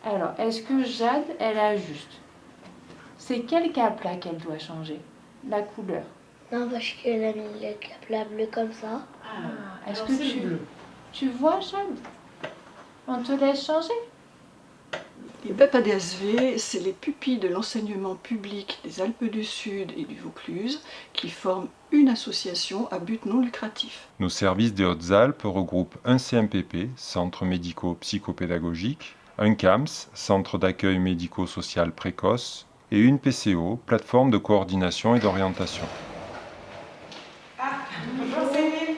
Alors, est-ce que Jade, elle a juste? C'est quel cap là qu'elle doit changer? La couleur. Non, parce qu'elle a mis le cap là bleu comme ça. Ah, est-ce que tu vois, Jade? On te laisse changer? Les BEP-ADSV, c'est les pupilles de l'enseignement public des Alpes du Sud et du Vaucluse qui forment une association à but non lucratif. Nos services des Hautes-Alpes regroupent un CMPP, Centre médico-psychopédagogique, un CAMS, Centre d'accueil médico-social précoce, et une PCO, plateforme de coordination et d'orientation. Bonjour Céline.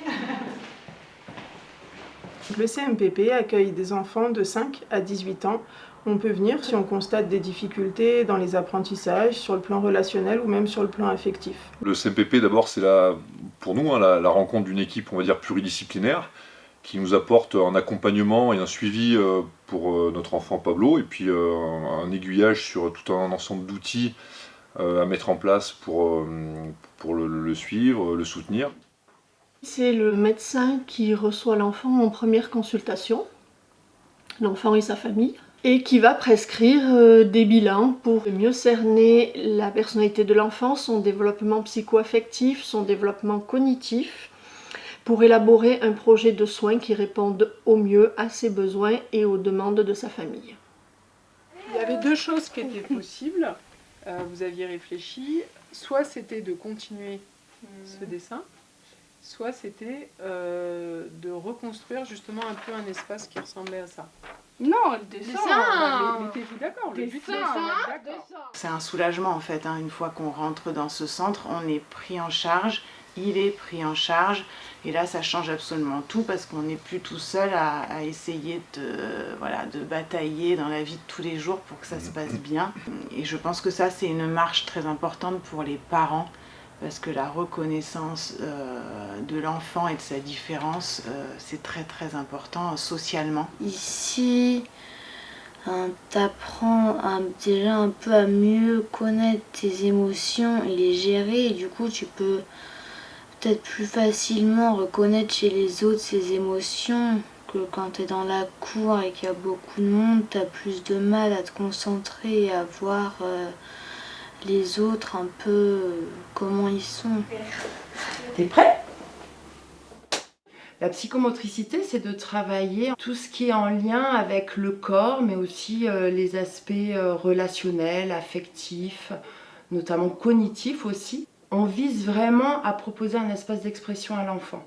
Le CMPP accueille des enfants de 5 à 18 ans. On peut venir si on constate des difficultés dans les apprentissages, sur le plan relationnel ou même sur le plan affectif. Le CMPP, d'abord, c'est pour nous la rencontre d'une équipe, on va dire, pluridisciplinaire, qui nous apporte un accompagnement et un suivi pour notre enfant Pablo, et puis un aiguillage sur tout un ensemble d'outils à mettre en place pour le suivre, le soutenir. C'est le médecin qui reçoit l'enfant en première consultation, l'enfant et sa famille, et qui va prescrire des bilans pour mieux cerner la personnalité de l'enfant, son développement psycho-affectif, son développement cognitif, pour élaborer un projet de soins qui réponde au mieux à ses besoins et aux demandes de sa famille. Il y avait deux choses qui étaient possibles. Vous aviez réfléchi. Soit c'était de continuer ce dessin, soit c'était de reconstruire justement un peu un espace qui ressemblait à ça. Non, le dessin. Mettez-vous d'accord. Le but, c'est de se mettre d'accord. C'est un soulagement en fait, hein. Une fois qu'on rentre dans ce centre, on est pris en charge, il est pris en charge, et là ça change absolument tout parce qu'on n'est plus tout seul à essayer de batailler dans la vie de tous les jours pour que ça se passe bien. Et je pense que ça c'est une marche très importante pour les parents, parce que la reconnaissance de l'enfant et de sa différence, c'est très très important socialement. Ici, t'apprends déjà un peu à mieux connaître tes émotions et les gérer, et du coup tu peux peut-être plus facilement reconnaître chez les autres ces émotions, que quand t'es dans la cour et qu'il y a beaucoup de monde, t'as plus de mal à te concentrer et à voir les autres un peu comment ils sont. T'es prêt? La psychomotricité, c'est de travailler tout ce qui est en lien avec le corps, mais aussi les aspects relationnels, affectifs, notamment cognitifs aussi. On vise vraiment à proposer un espace d'expression à l'enfant.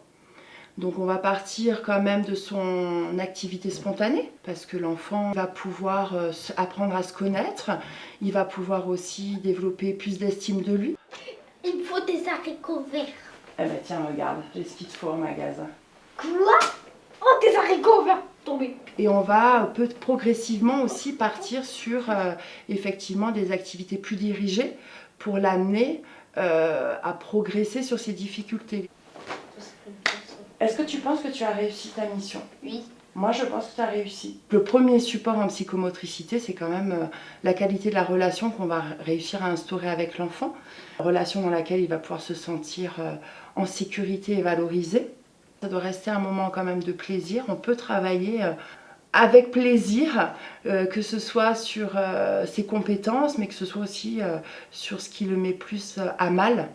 Donc on va partir quand même de son activité spontanée, parce que l'enfant va pouvoir apprendre à se connaître, il va pouvoir aussi développer plus d'estime de lui. Il me faut des haricots verts. Eh ben tiens, regarde, j'ai ce qu'il te faut au magasin. Quoi? Oh, des haricots verts tombés. Et on va progressivement aussi partir sur effectivement des activités plus dirigées pour l'amener à progresser sur ses difficultés. Est-ce que tu penses que tu as réussi ta mission? Oui. Moi, je pense que tu as réussi. Le premier support en psychomotricité, c'est quand même la qualité de la relation qu'on va réussir à instaurer avec l'enfant. Relation dans laquelle il va pouvoir se sentir en sécurité et valorisé. Ça doit rester un moment quand même de plaisir. On peut travailler avec plaisir, que ce soit sur ses compétences, mais que ce soit aussi sur ce qui le met plus à mal.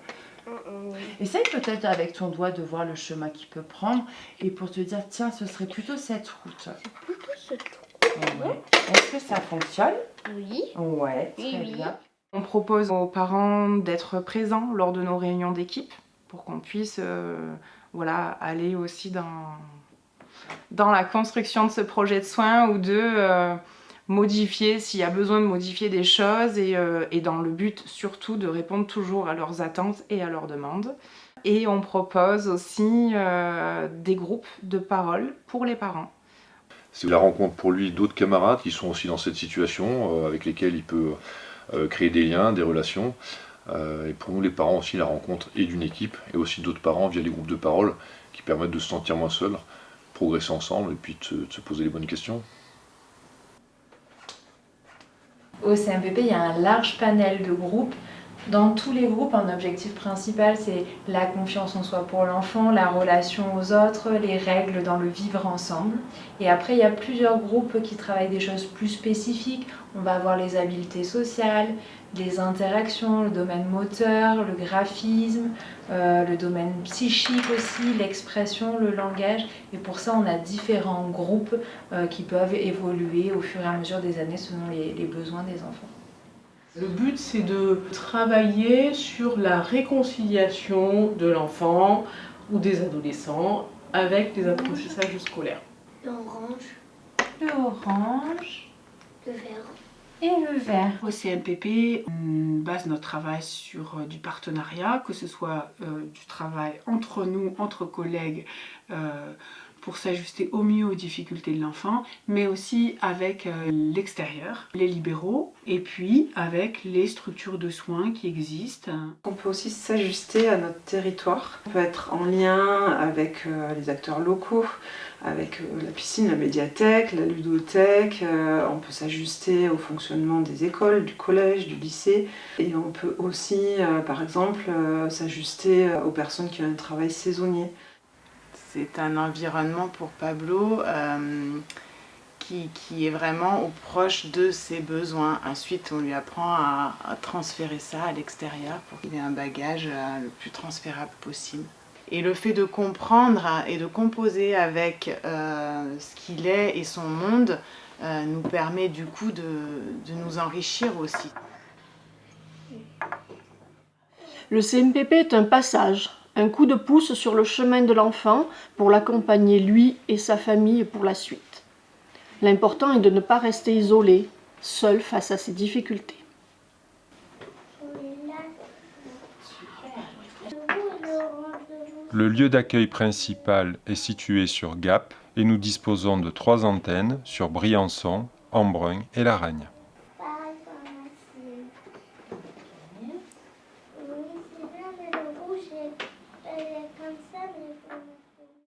Essaye peut-être avec ton doigt de voir le chemin qu'il peut prendre et pour te dire, tiens, ce serait plutôt cette route. C'est plutôt cette route. Ouais. Est-ce que ça fonctionne? Oui. Ouais, très Oui. bien. On propose aux parents d'être présents lors de nos réunions d'équipe pour qu'on puisse aller aussi dans la construction de ce projet de soins ou de modifier s'il y a besoin de modifier des choses et dans le but surtout de répondre toujours à leurs attentes et à leurs demandes. Et on propose aussi des groupes de parole pour les parents. C'est la rencontre pour lui d'autres camarades qui sont aussi dans cette situation, avec lesquels il peut créer des liens, des relations. Et pour nous les parents aussi, la rencontre et d'une équipe et aussi d'autres parents via les groupes de parole qui permettent de se sentir moins seul, progresser ensemble et puis de se poser les bonnes questions. Au CMPP, il y a un large panel de groupes Dans tous les groupes, un objectif principal, c'est la confiance en soi pour l'enfant, la relation aux autres, les règles dans le vivre ensemble. Et après, il y a plusieurs groupes qui travaillent des choses plus spécifiques. On va avoir les habiletés sociales, les interactions, le domaine moteur, le graphisme, le domaine psychique aussi, l'expression, le langage. Et pour ça, on a différents groupes qui peuvent évoluer au fur et à mesure des années selon les besoins des enfants. Le but, c'est de travailler sur la réconciliation de l'enfant ou des adolescents avec les apprentissages scolaires. L'orange, Le le vert. et le vert. Au CMPP, on base notre travail sur du partenariat, que ce soit du travail entre nous, entre collègues, pour s'ajuster au mieux aux difficultés de l'enfant, mais aussi avec l'extérieur, les libéraux, et puis avec les structures de soins qui existent. On peut aussi s'ajuster à notre territoire. On peut être en lien avec les acteurs locaux, avec la piscine, la médiathèque, la ludothèque. On peut s'ajuster au fonctionnement des écoles, du collège, du lycée. Et on peut aussi, par exemple, s'ajuster aux personnes qui ont un travail saisonnier. C'est un environnement pour Pablo qui est vraiment au proche de ses besoins. Ensuite, on lui apprend à transférer ça à l'extérieur pour qu'il ait un bagage le plus transférable possible. Et le fait de comprendre et de composer avec ce qu'il est et son monde nous permet du coup de nous enrichir aussi. Le CMPP est un passage, un coup de pouce sur le chemin de l'enfant pour l'accompagner lui et sa famille pour la suite. L'important est de ne pas rester isolé, seul face à ses difficultés. Le lieu d'accueil principal est situé sur Gap et nous disposons de 3 antennes sur Briançon, Embrun et Laragne. Oui, c'est bien, mais le rouge est comme ça, mais...